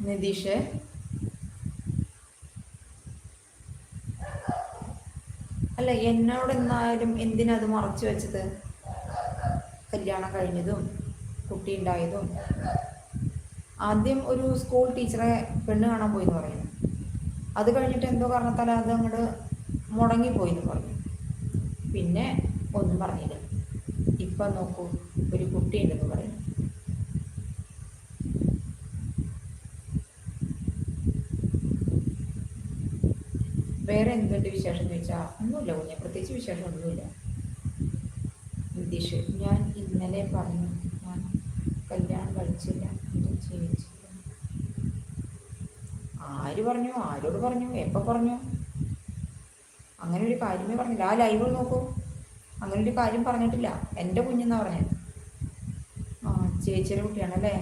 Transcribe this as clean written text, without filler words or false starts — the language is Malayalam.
നിതീഷ്, അല്ല എന്നോട് എന്നാലും എന്തിനത് മറച്ചു വെച്ചത്? കല്യാണം കഴിഞ്ഞതും കുട്ടി ഉണ്ടായതും. ആദ്യം ഒരു സ്കൂൾ ടീച്ചറെ പെണ്ണ് കാണാൻ പോയി എന്ന് പറയുന്നു. അത് കഴിഞ്ഞിട്ട് എന്തോ കാരണത്താൽ അത് അങ്ങോട്ട് മുടങ്ങിപ്പോയി എന്ന് പറഞ്ഞു. പിന്നെ ഒന്നും പറഞ്ഞില്ല. ഇപ്പം നോക്കൂ, ഒരു കുട്ടിയുണ്ടെന്ന് പറയുന്നു. വേറെ എന്തുണ്ട് വിശേഷം ചോദിച്ചാൽ ഒന്നുമില്ല കുഞ്ഞെ, പ്രത്യേകിച്ച് വിശേഷം ഒന്നുമില്ല. നിതീഷ്, ഞാൻ ഇന്നലെ പറഞ്ഞു ഞാൻ കല്യാണം കഴിച്ചില്ല, ചേച്ചി. ആര് പറഞ്ഞു? ആരോട് പറഞ്ഞു? എപ്പോൾ പറഞ്ഞു? അങ്ങനെ ഒരു കാര്യമേ പറഞ്ഞില്ല. ആ ലൈവ് നോക്കൂ, അങ്ങനെ ഒരു കാര്യം പറഞ്ഞിട്ടില്ല. എൻ്റെ കുഞ്ഞെന്നാ പറഞ്ഞത്. ആ, ചേച്ചിയുടെ കുട്ടിയാണല്ലേ?